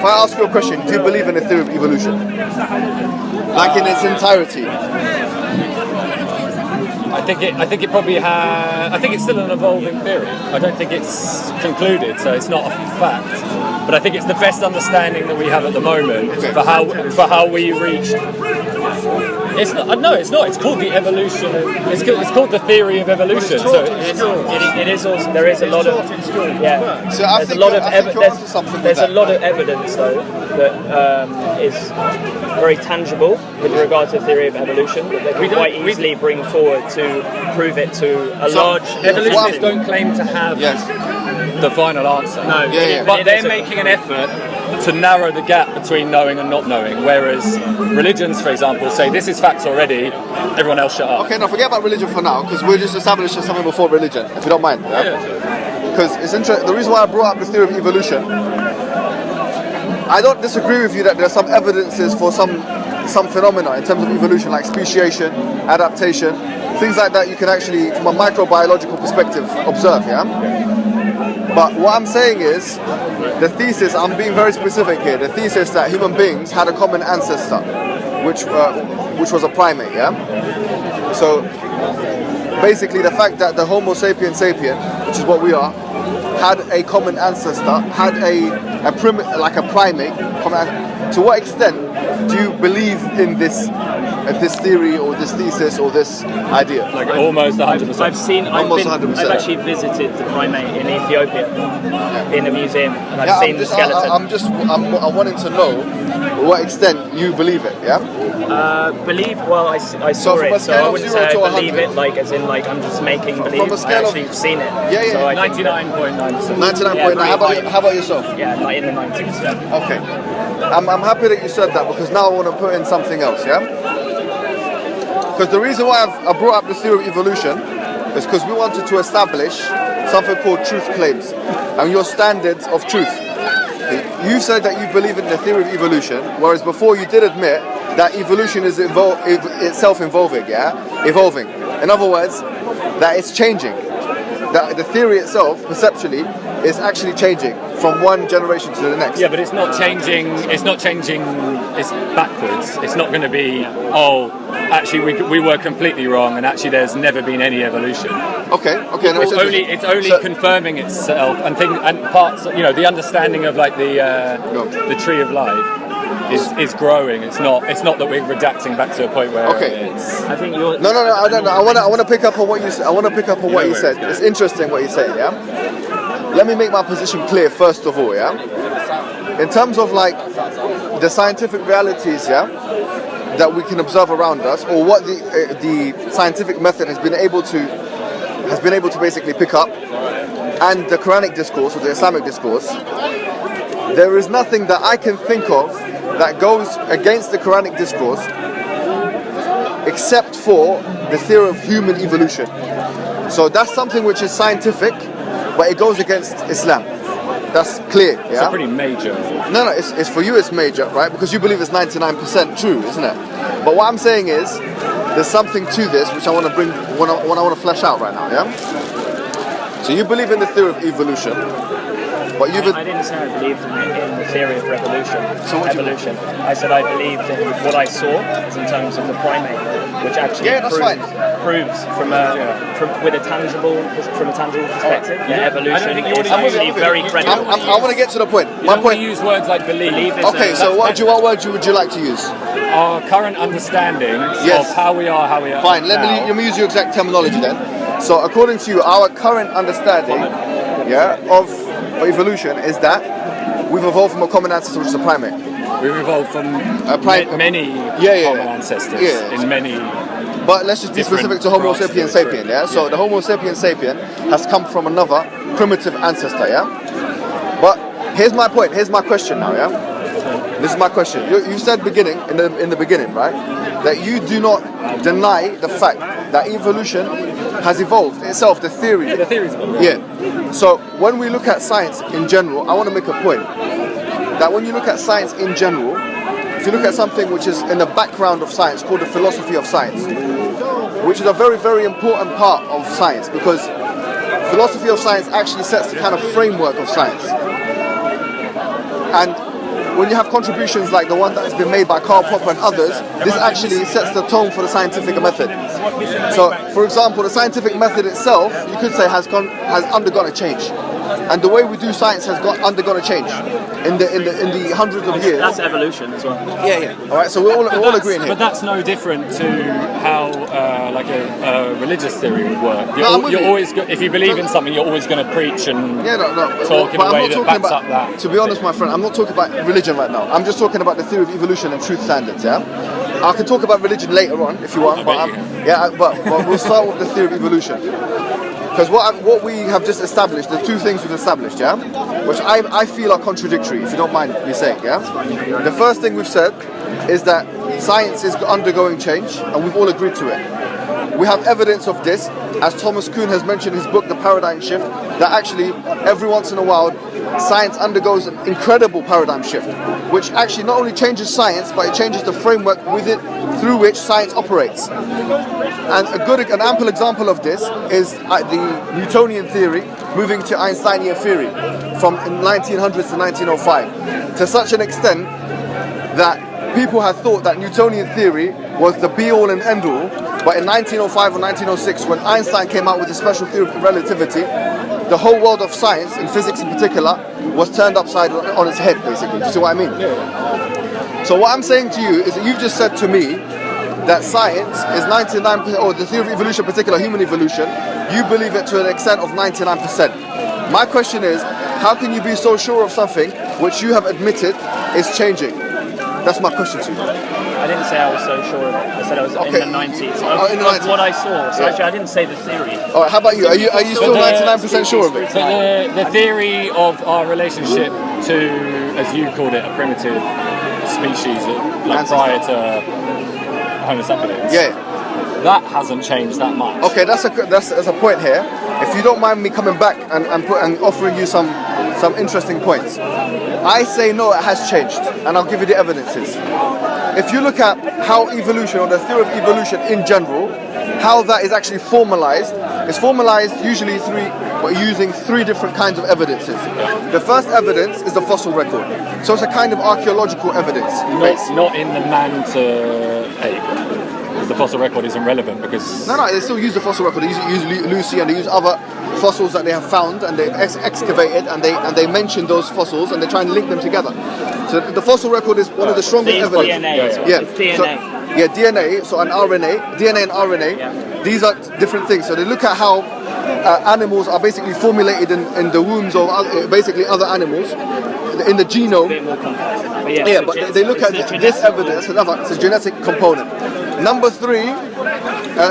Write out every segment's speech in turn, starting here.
if I ask you a question, do you believe in the theory of evolution? Like in its entirety? I think it probably has. I think it's still an evolving theory. I don't think it's concluded, so it's not a fact. But I think it's the best understanding that we have at the moment for how we reached. It's not. No, it's not. It's called the evolution. It's called the theory of evolution. So it is also. There is a lot of. Yeah. So I think there's a lot of evidence though that is very tangible with regard to the theory of evolution that they can quite easily bring forward to prove it to a large. Evolutionists don't claim to have the final answer. No, but they're making an effort to narrow the gap between knowing and not knowing, whereas religions, for example, say this is facts already, everyone else shut up. Okay, now forget about religion for now, because we're just establishing something before religion, if you don't mind. Because it's interesting. The reason why I brought up the theory of evolution, I don't disagree with you that there's some evidences for some phenomena in terms of evolution, like speciation, adaptation, things like that you can actually, from a microbiological perspective, observe, But what I'm saying is, the thesis, I'm being very specific here, the thesis that human beings had a common ancestor, which was a primate, So, basically the fact that the Homo sapien sapien, which is what we are, had a common ancestor, had a primate, to what extent do you believe in this theory or this thesis or this idea? Like almost 100%. I've actually visited the primate in Ethiopia in a museum, and I've seen the skeleton. I'm wanting to know to what extent you believe it, I saw it, so I wouldn't say I believe it, like as in like I'm just making believe. I actually have seen it. Yeah. So 99.9%. 99.9. How about yourself? Yeah, like in the 90s. Yeah. Okay. I'm happy that you said that, because now I want to put in something else, Because the reason why I brought up the theory of evolution is because we wanted to establish something called truth claims and your standards of truth. You said that you believe in the theory of evolution, whereas before you did admit that evolution is itself evolving, Evolving. In other words, that it's changing. That the theory itself, perceptually, is actually changing from one generation to the next. Yeah, but it's not changing. It's backwards. It's not going to be, actually we were completely wrong, and actually there's never been any evolution. Okay. No, it's only confirming itself and parts. The understanding of like the tree of life is growing. It's not that we're redacting back to a point where it's. I think you're. No. I want to pick up on what you said. Said. It's interesting what you said. Let me make my position clear first of all. In terms of like the scientific realities, that we can observe around us, or what the scientific method has been able to basically pick up, and the Quranic discourse or the Islamic discourse, there is nothing that I can think of that goes against the Quranic discourse except for the theory of human evolution. So that's something which is scientific, but it goes against Islam. That's clear, It's pretty major. No, it's for you it's major, right? Because you believe it's 99% true, isn't it? But what I'm saying is, there's something to this which I want to bring, when I want to flesh out right now, So you believe in the theory of evolution, but I didn't say I believed in the theory of revolution. So what evolution. I said I believed in what I saw in terms of the primate, which actually proves from a tangible perspective that evolution is actually very credible. I want to get to the point. My point. Use words like believe. Okay, so what word would you like to use? Our current understanding of how we are. Fine. Let me use your exact terminology then. So according to you, our current understanding, of evolution is that we've evolved from a common ancestor, which is a primate. We've evolved from many common ancestors in many. But let's just be specific to Homo sapien sapien, So the Homo sapien sapien has come from another primitive ancestor, But here's my point. Here's my question now, This is my question. You said in the beginning, right, that you do not deny the fact that evolution has evolved itself, the theory. Yeah, the theory's evolved. So when we look at science in general, I want to make a point that when you look at science in general, if you look at something which is in the background of science called the philosophy of science, which is a very, very important part of science, because philosophy of science actually sets the kind of framework of science. And when you have contributions like the one that has been made by Karl Popper and others, this actually sets the tone for the scientific method. So, for example, the scientific method itself, you could say, has undergone a change, and the way we do science has undergone a change in the hundreds of years. That's evolution as well. Yeah. All right, so we're all agreeing here. But that's no different to how like a religious theory would work. You're always if you believe in something, you're always going to preach and talk in a way that backs up that. To be honest, my friend, I'm not talking about religion right now. I'm just talking about the theory of evolution and truth standards. Yeah, I can talk about religion later on if you want. But we'll start with the theory of evolution. Because what we have just established, the two things we've established, yeah, which I feel are contradictory, if you don't mind me saying, yeah. The first thing we've said is that science is undergoing change, and we've all agreed to it. We have evidence of this, as Thomas Kuhn has mentioned in his book, The Paradigm Shift, that actually every once in a while science undergoes an incredible paradigm shift, which actually not only changes science, but it changes the framework through which science operates. And an ample example of this is the Newtonian theory moving to Einsteinian theory from 1900s to 1905, to such an extent that people had thought that Newtonian theory was the be-all and end-all, but in 1905 or 1906, when Einstein came out with the special theory of relativity, the whole world of science, in physics in particular, was turned upside on its head, basically. Do you see what I mean? Yeah. So what I'm saying to you is that you've just said to me that science is 99%, or the theory of evolution, in particular human evolution, you believe it to an extent of 99%. My question is, how can you be so sure of something which you have admitted is changing? That's my question to you. I didn't say I was so sure of it. I said I was in the 90s. In the 90s. What I saw. So actually, I didn't say the theory. All right, how about you? Are you still 99% sure of it? So the theory of our relationship to, as you called it, a primitive species, like prior to Homo sapiens. Yeah. That hasn't changed that much. Okay, that's a point here. If you don't mind me coming back and offering you some interesting points, I say no, it has changed, and I'll give you the evidences. If you look at how evolution, or the theory of evolution in general, how that is actually formalized, it's formalized usually using three different kinds of evidences. The first evidence is the fossil record, so it's a kind of archaeological evidence. Not in the man to ape. The fossil record isn't relevant because... No, they still use the fossil record. They use Lucy, and they use other fossils that they have found, and they've excavated, and they mention those fossils, and they try and link them together. So the fossil record is one of the strongest evidence. DNA. Yeah. It's DNA. So, DNA. So DNA and RNA. Yeah. These are different things. So they look at how animals are basically formulated in the wombs of basically other animals in the genome. A bit more complex. But they look at this evidence. It's a genetic component. Number three,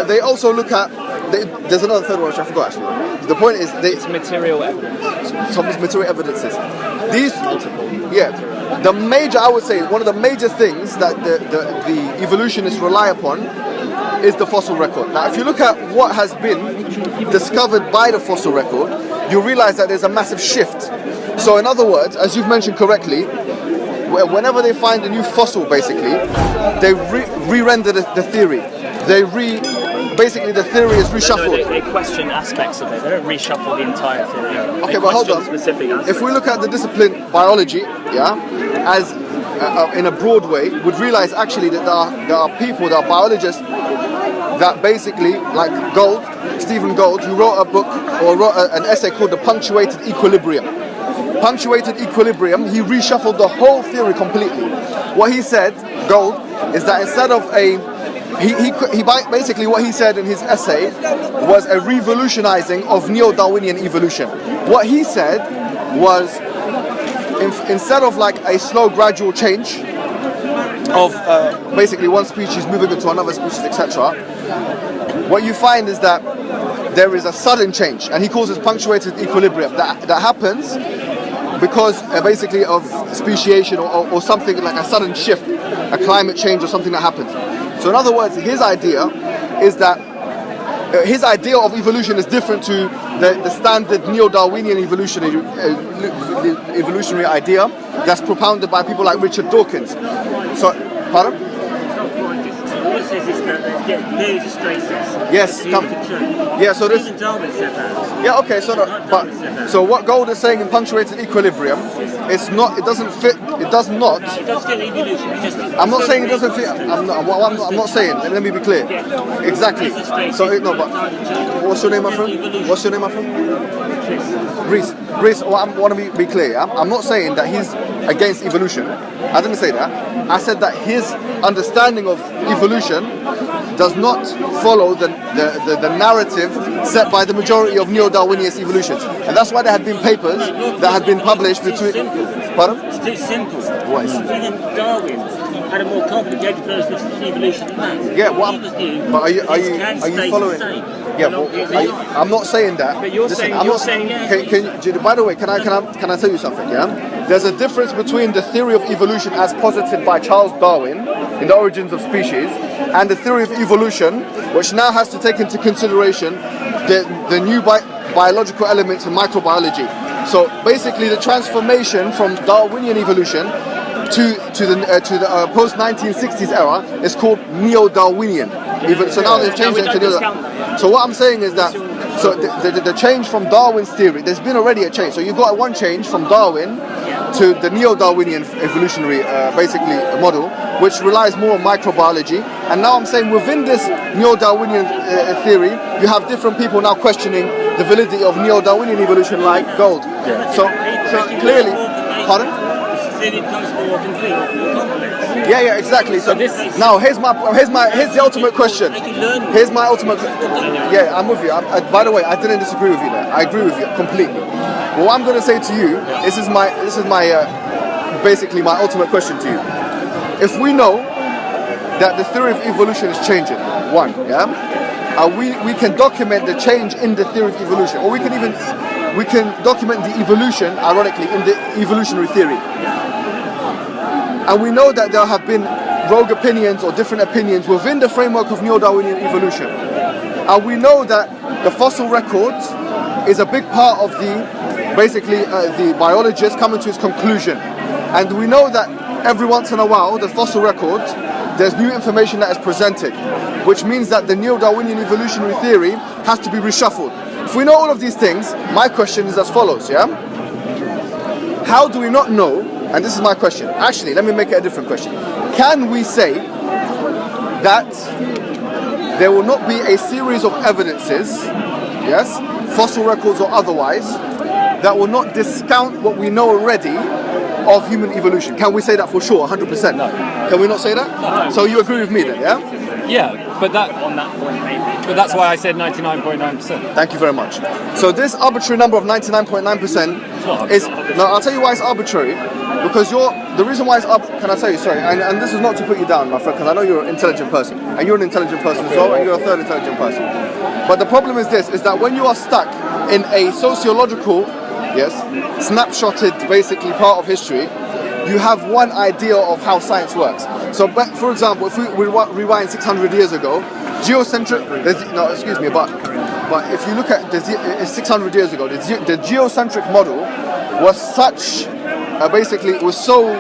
they also look at. There's another third one which I forgot actually. The point is, it's material evidence. Some material evidences. These, the major, I would say, one of the major things that the evolutionists rely upon is the fossil record. Now, if you look at what has been discovered by the fossil record, you realize that there's a massive shift. So, in other words, as you've mentioned correctly, whenever they find a new fossil, basically, they re-render the theory. Basically, the theory is reshuffled. They question aspects of it. They don't reshuffle the entire theory. Okay, but hold on. If we look at the discipline biology, as in a broad way, would realize actually that there are people, there are biologists that basically, like Stephen Gould, who wrote a book or wrote an essay called The Punctuated Equilibrium. Punctuated equilibrium, he reshuffled the whole theory completely. What he said, Gould, is that instead of he basically what he said in his essay was a revolutionizing of neo-Darwinian evolution. What he said was instead of like a slow gradual change of basically one species moving into another species, etc., what you find is that there is a sudden change, and he calls it punctuated equilibrium that happens because basically of speciation or something like a sudden shift, a climate change or something that happens. So in other words, his idea is that his idea of evolution is different to the standard neo-Darwinian evolutionary idea that's propounded by people like Richard Dawkins. So, pardon? All it says is that there is a straight sense. Yes, come. Yeah, so this. Even Darwin said that. Yeah, okay, so what Gold is saying in punctuated equilibrium, it's not. It doesn't fit. It does not. It does fit evolution. I'm not saying it doesn't fit. I'm not saying. Let me be clear. Exactly. So no, but what's your name, my friend? What's your name, my friend? Reese. Reese. Well, I want to be clear. I'm not saying that he's against evolution. I didn't say that. I said that his understanding of evolution does not follow the narrative set by the majority of neo-Darwinian evolutionists, and that's why there had been papers that had been published between. Pardon? It's too simple. What is it? Even Darwin had a more complicated version of evolution than that. Yeah, but are you following? Yeah, but I'm not saying that. But you're saying. By the way, can I tell you something? Yeah. There's a difference between the theory of evolution as posited by Charles Darwin in The Origins of Species and the theory of evolution, which now has to take into consideration the new biological elements in microbiology. So basically, the transformation from Darwinian evolution to the post 1960s era is called neo-Darwinian. So now they've changed it to neo. So what I'm saying is that the change from Darwin's theory, there's been already a change. So you've got one change from Darwin to the neo-Darwinian evolutionary basically model, which relies more on microbiology. And now I'm saying within this neo-Darwinian theory, you have different people now questioning the validity of neo-Darwinian evolution, like Gold. Yeah. So clearly, pardon? Yeah, exactly. So now here's the ultimate question. Here's my ultimate. Yeah, I'm with you. By the way, I didn't disagree with you there. I agree with you completely. But what I'm going to say to you, this is my basically my ultimate question to you. If we know that the theory of evolution is changing, we can document the change in the theory of evolution, or we can document the evolution, ironically, in the evolutionary theory. And we know that there have been rogue opinions or different opinions within the framework of neo-Darwinian evolution. And we know that the fossil record is a big part of the biologist coming to his conclusion. And we know that every once in a while, the fossil record, there's new information that is presented, which means that the neo-Darwinian evolutionary theory has to be reshuffled. If we know all of these things, my question is as follows, How do we not know, and this is my question, actually, let me make it a different question. Can we say that there will not be a series of evidences, fossil records or otherwise, that will not discount what we know already of human evolution? Can we say that for sure, 100%? No. Can we not say that? No. So you agree with me then, yeah? Yeah, but on that point maybe. But that's why I said 99.9%. Thank you very much. So this arbitrary number of 99.9% is... No, I'll tell you why it's arbitrary. Because the reason why it's can I tell you, sorry, and this is not to put you down, my friend, because I know you're an intelligent person, and you're an intelligent person as well, and you're a third intelligent person. But the problem is this, is that when you are stuck in a sociological, snapshotted, basically, part of history, you have one idea of how science works. So, for example, if we rewind 600 years ago, geocentric, but if you look at 600 years ago, the geocentric model was such... basically, it was so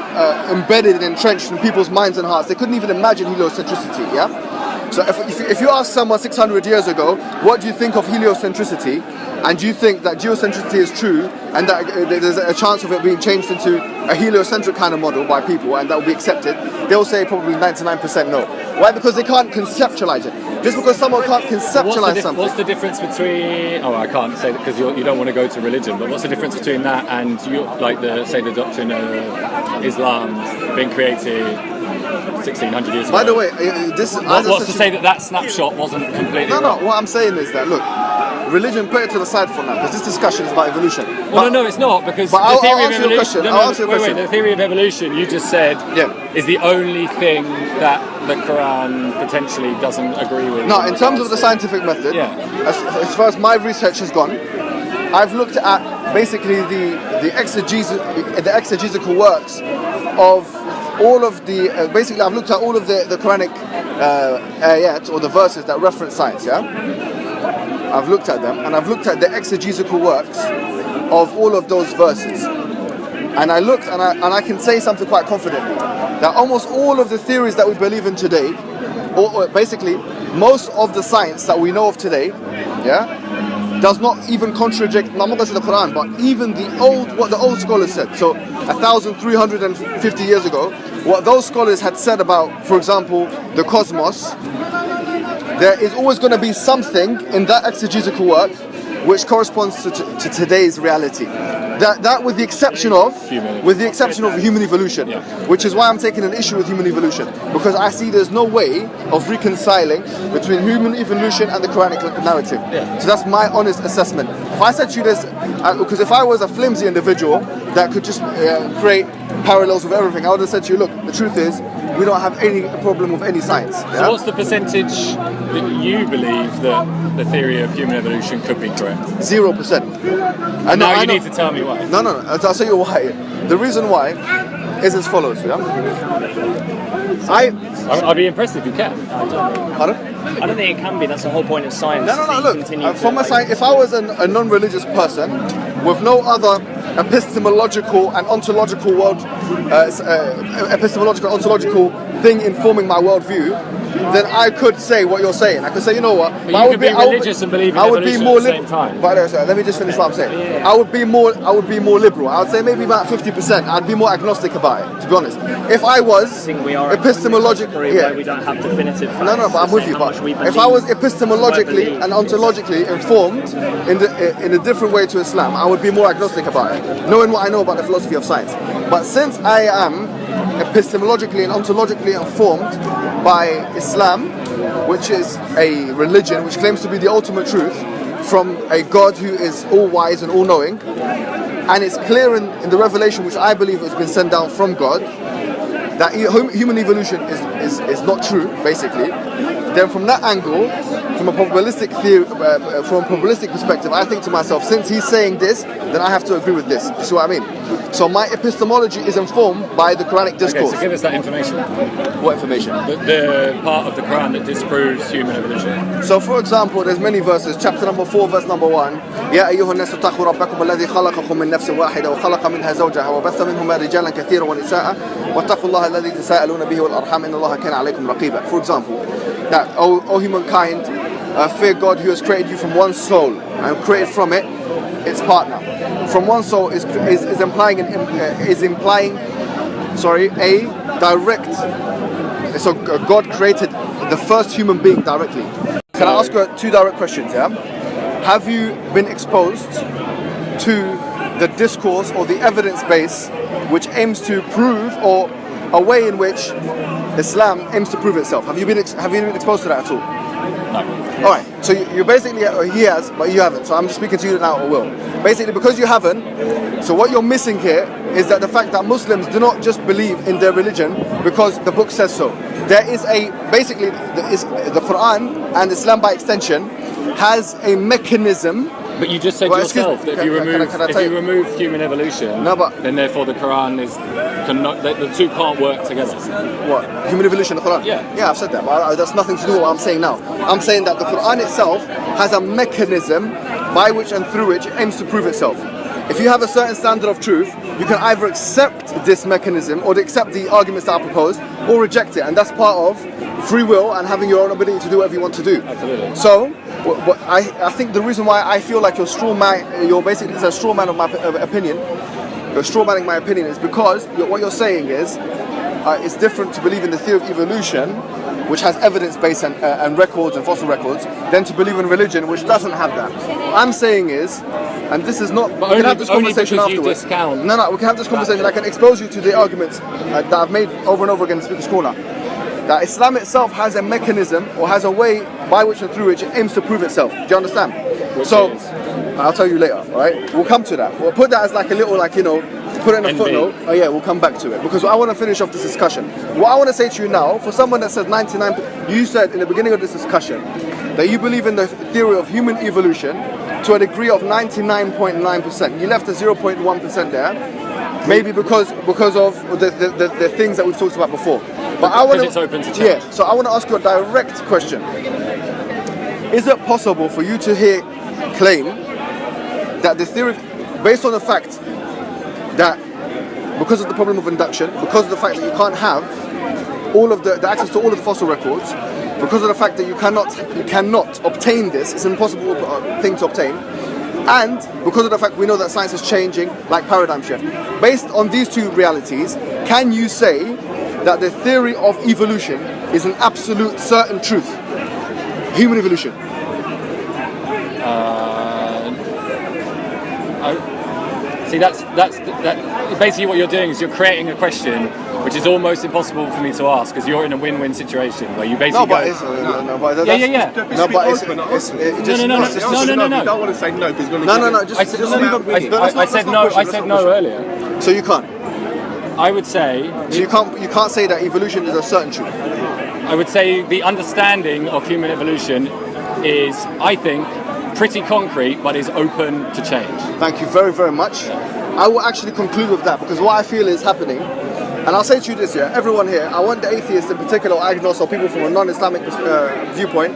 embedded and entrenched in people's minds and hearts, they couldn't even imagine heliocentricity, So if you ask someone 600 years ago, what do you think of heliocentricity, and do you think that geocentricity is true, and that there's a chance of it being changed into a heliocentric kind of model by people, and that will be accepted, they'll say probably 99% no. Why? Because they can't conceptualize it. Just because someone can't conceptualize something. What's the difference between... Oh, I can't say that because you don't want to go to religion, but what's the difference between that and, the doctrine of Islam being created 1600 years ago? By the way, what's to say that snapshot wasn't completely wrong? No, what I'm saying is that, look, religion, put it to the side for now, because this discussion is about evolution. Well, no, it's not, because the theory of evolution... The theory of evolution, you just said, is the only thing that the Quran potentially doesn't agree with. No, in terms of the scientific method, as far as my research has gone, I've looked at basically the exegetical works of all of the... basically, I've looked at all of the Quranic ayat, or the verses that reference science, I've looked at them, and I've looked at the exegetical works of all of those verses. And I looked, and I can say something quite confidently, that almost all of the theories that we believe in today or basically, most of the science that we know of today, does not even contradict, I'm not going to say the Quran, but even what the old scholars said. So 1,350 years ago, what those scholars had said about, for example, the cosmos, there is always going to be something in that exegetical work which corresponds to today's reality. That with the exception of human evolution, which is why I'm taking an issue with human evolution, because I see there's no way of reconciling between human evolution and the Quranic narrative. So that's my honest assessment. If I said to you this, because if I was a flimsy individual that could just create parallels with everything, I would have said to you, look, the truth is, we don't have any problem with any science. So what's the percentage that you believe that the theory of human evolution could be correct? 0%. And now you need to tell me why. No, I'll tell you why. The reason why is as follows. I'd be impressed if you can. Pardon? I don't think it can be. That's the whole point of science. No. Look, from a science, if I was a non-religious person with no other epistemological and ontological thing informing my worldview, then I could say what you're saying. I could say, you know what? But you could be religious and believe in evolution at the same time. But let me just finish what I'm saying. I would be more liberal. I would say maybe about 50%. I'd be more agnostic about it, to be honest. If I was epistemologically, we don't have definitive facts. No, but I'm with you. But if I was epistemologically and ontologically informed in a different way to Islam, I would be more agnostic about it, knowing what I know about the philosophy of science. But since I am epistemologically and ontologically informed by Islam, which is a religion which claims to be the ultimate truth from a God who is all wise and all knowing, and it's clear in the revelation which I believe has been sent down from God that human evolution is not true, basically, then from that angle, from a probabilistic theory, from a probabilistic perspective, I think to myself, since he's saying this, then I have to agree with this. You see what I mean? So my epistemology is informed by the Quranic discourse. Okay, so give us that information. What information? The part of the Quran that disproves human evolution. So for example, there's many verses. Chapter number 4, verse number 1. يا أيها الناس اتقوا ربكم الذي خلقكم من نفس واحدة وخلق منها زوجها وبث منهما رجالا كثيرا ونساء واتقوا الله الذي تساءلون به والأرحام إن الله كان عليكم رقيبا. For example, that O humankind, fear God who has created you from one soul and created from it its partner. From one soul is implying a direct. So God created the first human being directly. Can I ask you two direct questions? Yeah. Have you been exposed to the discourse or the evidence base which aims to prove, or a way in which Islam aims to prove itself? Have you been exposed to that at all? No. All right. So you basically, he has, but you haven't. So I'm just speaking to you now, or will. Basically, because you haven't, so what you're missing here is that the fact that Muslims do not just believe in their religion because the book says so. There is the Quran and Islam by extension has a mechanism. But you just said yourself that if you remove human evolution, then therefore the Quran the two can't work together. What? Human evolution, the Quran? Yeah, I've said that, but that's nothing to do with what I'm saying now. I'm saying that the Quran itself has a mechanism by which and through which it aims to prove itself. If you have a certain standard of truth, you can either accept this mechanism or accept the arguments that are proposed, or reject it, and that's part of free will and having your own ability to do whatever you want to do. Absolutely. So, I think the reason why I feel like you're a straw man of my opinion, you're straw manning my opinion, is because what you're saying is it's different to believe in the theory of evolution, which has evidence base and records and fossil records, than to believe in religion, which doesn't have that. What I'm saying is, and this is not, we can have this conversation afterwards. No, we can have this conversation. I can expose you to the arguments that I've made over and over again in Speaker's Corner. That Islam itself has a mechanism, or has a way by which and through which it aims to prove itself. Do you understand? I'll tell you later, alright? We'll come to that. We'll put that as like a little, put it in a footnote. Oh yeah, we'll come back to it. Because I want to finish off this discussion. What I want to say to you now, for someone that says 99%, you said in the beginning of this discussion that you believe in the theory of human evolution to a degree of 99.9%. You left the 0.1% there, maybe because of the things that we've talked about before. But I want it's open to change. Yeah, so I want to ask you a direct question. Is it possible for you to claim that the theory, based on the fact that because of the problem of induction, because of the fact that you can't have all of the access to all of the fossil records, because of the fact that you cannot obtain this, it's an impossible thing to obtain, and because of the fact we know that science is changing, like paradigm shift. Based on these two realities, can you say that the theory of evolution is an absolute certain truth? Human evolution. See, that's basically what you're doing is you're creating a question which is almost impossible for me to ask because you're in a win-win situation where you basically No, You don't want to say no because I said no earlier. So you can't. I would say So you can't say that evolution is a certain truth. I would say the understanding of human evolution is, I think, pretty concrete, but is open to change. Thank you very, very much. I will actually conclude with that because what I feel is happening, and I'll say to you this, everyone here, I want the atheists in particular, or agnostics, or people from a non-Islamic viewpoint,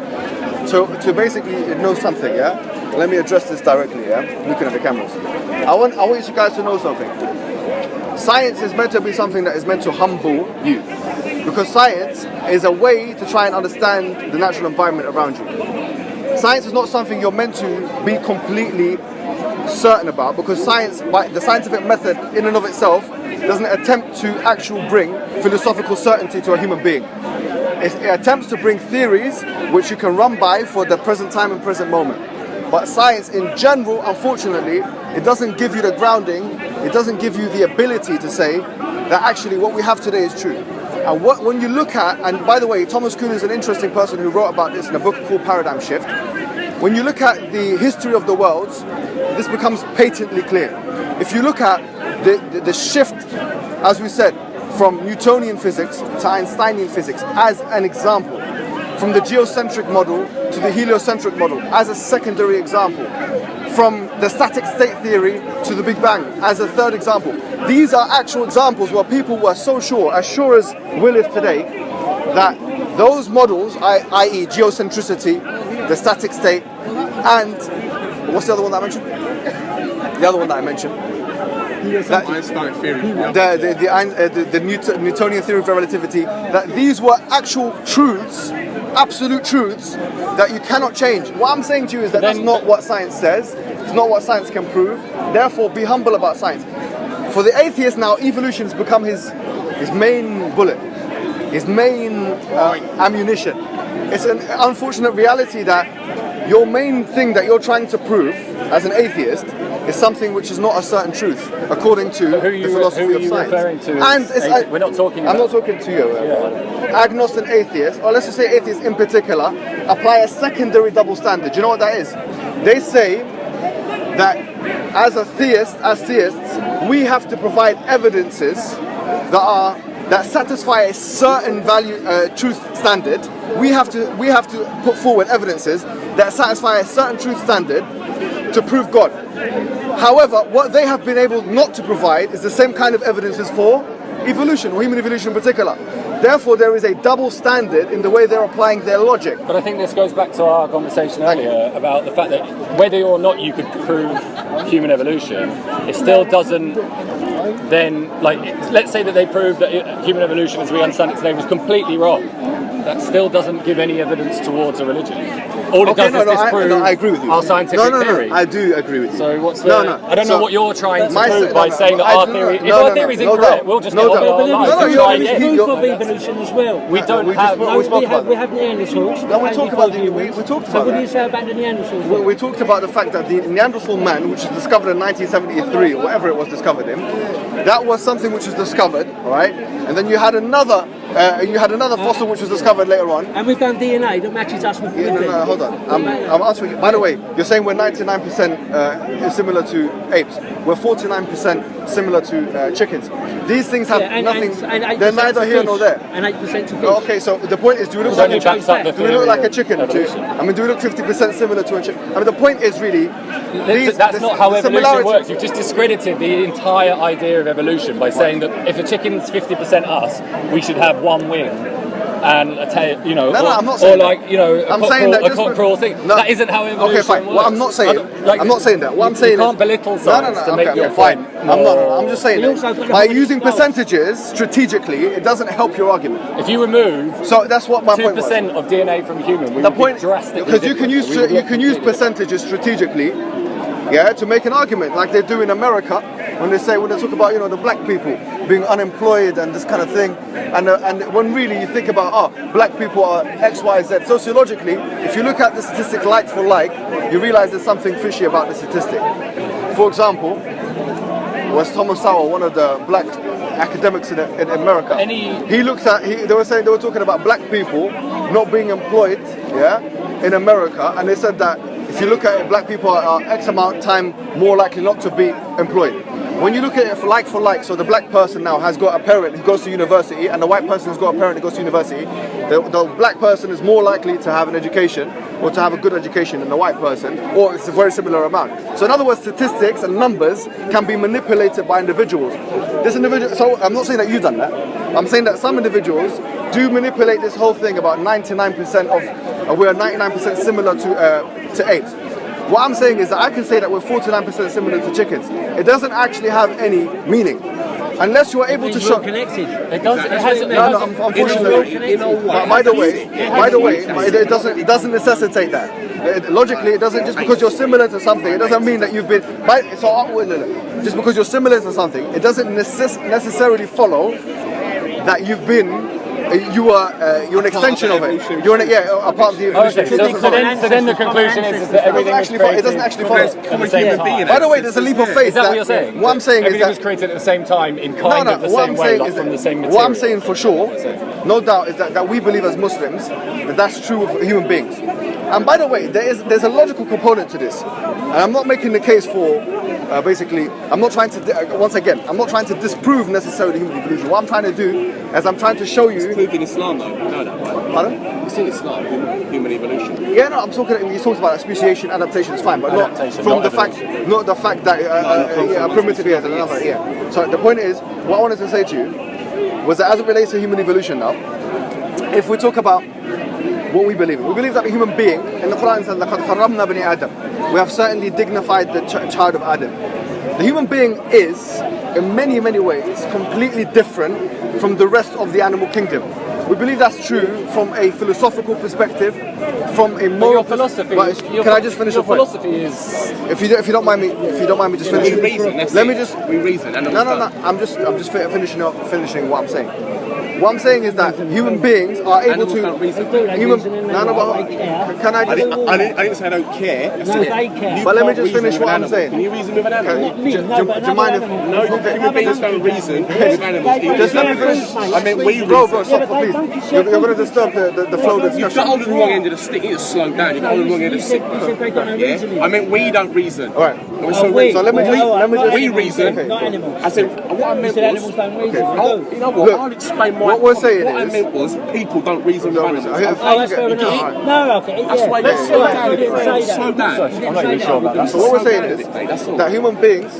to basically know something, Let me address this directly, looking at the cameras. I want you guys to know something. Science is meant to be something that is meant to humble you, because science is a way to try and understand the natural environment around you. Science is not something you're meant to be completely certain about, because science, by the scientific method in and of itself, doesn't attempt to actually bring philosophical certainty to a human being. It attempts to bring theories which you can run by for the present time and present moment. But science in general, unfortunately, it doesn't give you the grounding, it doesn't give you the ability to say that actually what we have today is true. And when you look at, and by the way, Thomas Kuhn is an interesting person who wrote about this in a book called Paradigm Shift. When you look at the history of the worlds, this becomes patently clear. If you look at the shift, as we said, from Newtonian physics to Einsteinian physics as an example, from the geocentric model to the heliocentric model as a secondary example, from the static state theory to the Big Bang as a third example. These are actual examples where people were so sure, as sure as Will is today, that those models, i.e. geocentricity, the static state, and what's the other one that I mentioned? The other one that I mentioned. Einstein theory. The Newtonian theory of relativity, that these were actual truths, absolute truths, that you cannot change. What I'm saying to you is that that's not what science says, it's not what science can prove, therefore be humble about science. For the atheist now, evolution has become his main bullet, his main ammunition. It's an unfortunate reality that your main thing that you're trying to prove as an atheist is something which is not a certain truth, according to the philosophy of science. We're not talking. I'm not talking to you. Agnostic and atheists, or let's just say atheists in particular, apply a secondary double standard. Do you know what that is? They say that as theists, we have to provide evidences that satisfy a certain truth standard. We have to put forward evidences that satisfy a certain truth standard to prove God. However, what they have been able not to provide is the same kind of evidences for evolution, or human evolution in particular. Therefore, there is a double standard in the way they're applying their logic. But I think this goes back to our conversation earlier about the fact that whether or not you could prove human evolution, it still doesn't then, like, let's say that they proved that human evolution as we understand it today was completely wrong. That still doesn't give any evidence towards a religion. All it does is disprove I agree with you. our scientific theory. I do agree with you. So what's the... I don't know what you're trying to prove by saying that our theory... If our theory is incorrect, we'll just get on with our lives and try again. There's proof of evolution as well. We don't have... We have Neanderthals. No, we talked about that. So what do you say about the Neanderthals? We talked about the fact that the Neanderthal man, which was discovered in 1973, or whatever it was discovered in, that was something which was discovered, right? And then you had another fossil which was discovered later on. And we've done DNA that matches us with No, hold on. I'm answering. By the way, you're saying we're 99% similar to apes. We're 49% similar to chickens. These things have nothing. They're neither here nor there. And 8% to fish. Okay, so the point is, do we look like a chicken? Do we look 50% similar to a chicken? I mean, the point is really. That's not how evolution works. You've just discredited the entire idea of evolution by saying that if a chicken's 50% us, we should have one wing and a tail, I'm not saying or like, I'm saying that a cockerel thing. No. That isn't how evolution works. What I'm not saying I'm not saying that. What I'm saying is... You can't belittle science to make your fine. point. I'm just saying that by using percentages strategically, it doesn't help your argument. If you remove so that's what my point was. 2% of DNA from a human, we would be drastically because you can use percentages strategically, yeah, to make an argument like they do in America when they talk about the black people being unemployed and this kind of thing, and when really you think about black people are X, Y, Z. Sociologically, if you look at the statistic like for like, you realize there's something fishy about the statistic. For example, was Thomas Sowell, one of the black academics in America. They were talking about black people not being employed, yeah, in America, and they said that if you look at it, black people are X amount of time more likely not to be employed. When you look at it for like, so the black person now has got a parent who goes to university, and the white person has got a parent who goes to university, the black person is more likely to have an education, or to have a good education than the white person, or it's a very similar amount. So in other words, statistics and numbers can be manipulated by individuals. So I'm not saying that you've done that. I'm saying that some individuals do manipulate this whole thing about 99% of, we're 99% similar to apes. What I'm saying is that I can say that we're 49% similar to chickens. It doesn't actually have any meaning. Unless you are able to show... connected. It hasn't. No, unfortunately. By the way, it doesn't necessitate that. Logically, it doesn't. Just because you're similar to something, it doesn't mean that you've been. Just because you're similar to something, it doesn't necessarily follow that you've been. You're an extension of it. You're a part of the evolution. Okay, so then the conclusion is that everything was created. It doesn't actually follow. At the same time. By the way, there's a leap of faith. Is that what you're saying? What I'm saying everything is was created at the same time in kind of the same way, like from the same material. What I'm saying for sure, no doubt, is that we believe as Muslims that that's true of human beings. And by the way, there's a logical component to this, and I'm not making the case for. Basically, I'm not trying to. I'm not trying to disprove necessarily human evolution. What I'm trying to do is I'm trying to show you. It's proving Islam, though. You know that, right? Pardon? It's in Islam, human evolution. Yeah, no, I'm talking. He talks about speciation, adaptation is fine, but not the fact that a primitive is another. Yeah. So the point is, what I wanted to say to you was that as it relates to human evolution now, if we talk about what we believe that the human being, in the Quran says, لَقَدْ خَرَّمْنَا بَنِي آدَمَ, we have certainly dignified the child of Adam. The human being is, in many, many ways, completely different from the rest of the animal kingdom. We believe that's true from a philosophical perspective, from a moral philosophy. Can I just finish the point? Philosophy is. If you don't mind me just finishing. We reason. No. I'm just finishing what I'm saying. What I'm saying is that human beings are able to. Can I just? I didn't say I don't care. No, they care. But let me just finish what I'm saying. Can you reason with an animal? Do you mind if? No, human beings don't reason with animals. Just let me finish. I mean, we reason. Bro, stop, please. You're going to disturb the flow of the You've discussion. got hold of the wrong end of the stick. You need to slow down. You've got hold of the wrong end of the stick. Yeah? I mean, we don't reason. All right. So let me just. We reason. Not animals. I said, what I meant was. Animals don't reason. You know what? I'll explain my. What we're saying What I meant was, people don't reason with animals. That's fair enough. No, okay. That's why let's slow down. Slow I'm down. not even sure about that. So what we're saying is that human beings,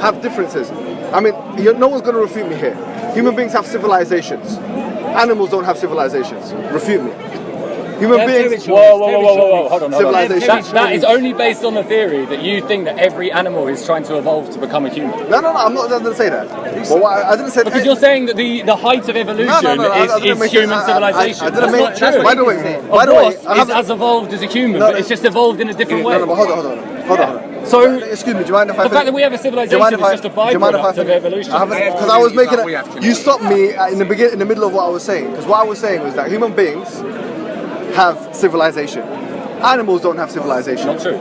have differences. I mean, no one's going to refute me here. Human beings have civilizations. Animals don't have civilizations. Refute me. Human beings. Whoa, hold on. Civilization. That is only based on the theory that you think that every animal is trying to evolve to become a human. No, I'm not. I didn't say that. Well, I didn't say that. Because you're saying that the height of evolution is human civilization. I didn't That's make. not true. By the way, it's as evolved as a human, but it's just evolved in a different way. No, but hold on. So, excuse me, do you mind if I... The fact that we have a civilization is just a byproduct of evolution. Because I was making it... You stopped me in the middle of what I was saying. Because what I was saying was that human beings have civilization. Animals don't have civilization. Not true.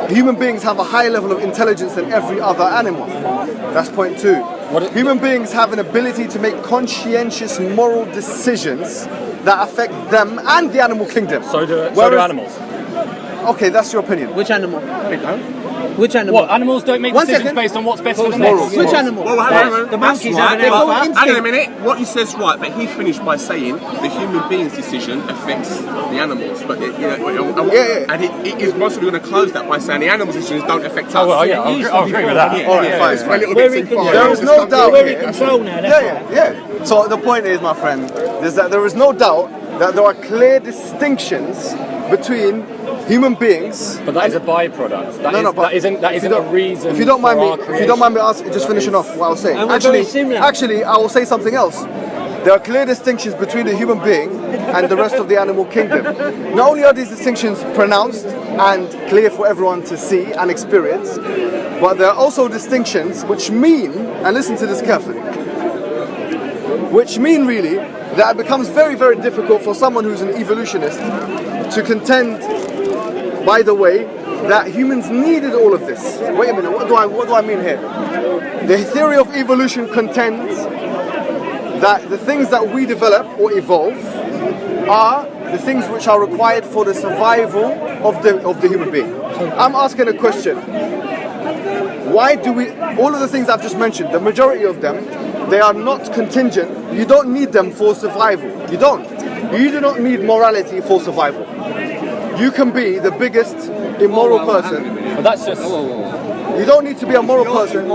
Human beings have a higher level of intelligence than every other animal. That's point two. Human beings have an ability to make conscientious moral decisions that affect them and the animal kingdom. So do animals. Okay, that's your opinion. Which animal? Which animal? What? Animals don't make decisions based on what's best for them. Which animal? Well, the monkeys right. have an alpha. Hang on a minute. What he says right, but he finished by saying the human being's decision affects the animals. But and it is mostly going to close that by saying the animals' decisions don't affect us. Oh, well, yeah, I'll agree with that. All right, fine. There is no doubt. We're in control now. Yeah. So the point is, my friend, is that there is no doubt that there are clear distinctions between human beings. But that is a byproduct. That isn't a reason. If you don't mind for me, if you don't mind me asking, just finishing off what I was saying. And we're very similar. Actually, I will say something else. There are clear distinctions between the human being and the rest of the animal kingdom. Not only are these distinctions pronounced and clear for everyone to see and experience, but there are also distinctions which mean, and listen to this carefully, which mean really that it becomes very, very difficult for someone who's an evolutionist to contend, by the way, that humans needed all of this. Wait a minute, what do I mean here? The theory of evolution contends that the things that we develop or evolve are the things which are required for the survival of the human being. I'm asking a question. Why do we, all of the things I've just mentioned, the majority of them, they are not contingent. You don't need them for survival. You don't. You do not need morality for survival. You can be the biggest immoral person. But that's just... You don't need to be a moral person.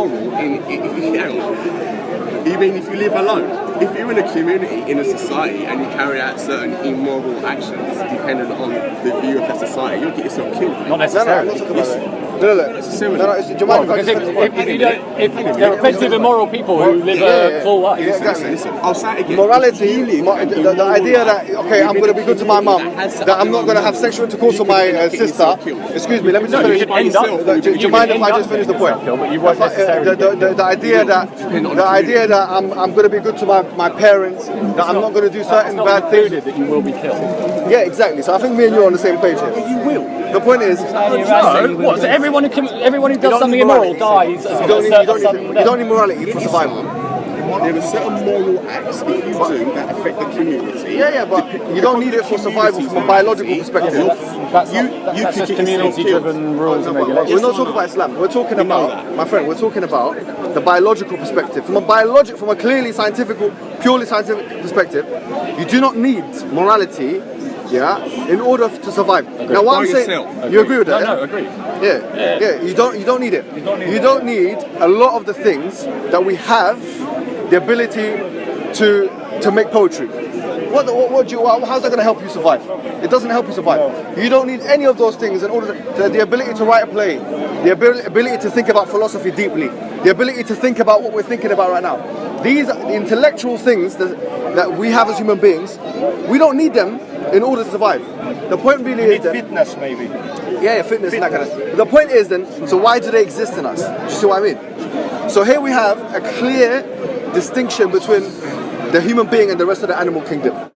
Even if you live alone. If you're in a community, in a society, and you carry out certain immoral actions dependent on the view of that society, you'll get yourself killed. Not necessarily. No, I'm not talking about that. No, do you mind because if there are plenty of immoral people who live a full life. Yeah, exactly. Listen, I'll say it again. Morality, the idea that, okay, I'm going to be good to my mum, that I'm not going to have sexual intercourse with my sister. Excuse me, let me just finish. Do you mind if I just finish the point? The idea that I'm going to be good to my parents, that I'm not going to do certain bad things. That you will be killed. Yeah, exactly. So I think me and you are on the same page here. You will. The point is, What? So everyone who does something immoral dies. You don't need morality for survival. There are certain moral acts if you do that affect the community. Yeah, but you don't need it for survival from a biological perspective. That's just community-driven rules and regulations. We're not talking about Islam. We're talking about, my friend, we're talking about the biological perspective. From a clearly scientific, purely scientific perspective, you do not need morality, in order to survive. Now, what I'm saying, you agree with that? No, agree. Yeah. You don't need it. You don't need a lot of the things that we have the ability to make poetry. How's that going to help you survive? It doesn't help you survive. You don't need any of those things in order to the ability to write a play, the ability to think about philosophy deeply, the ability to think about what we're thinking about right now. These are the intellectual things that we have as human beings. We don't need them in order to survive. The point really is that fitness, maybe. Yeah, fitness and that kind of thing. The point is then, so why do they exist in us? Do you see what I mean? So here we have a clear distinction between the human being and the rest of the animal kingdom.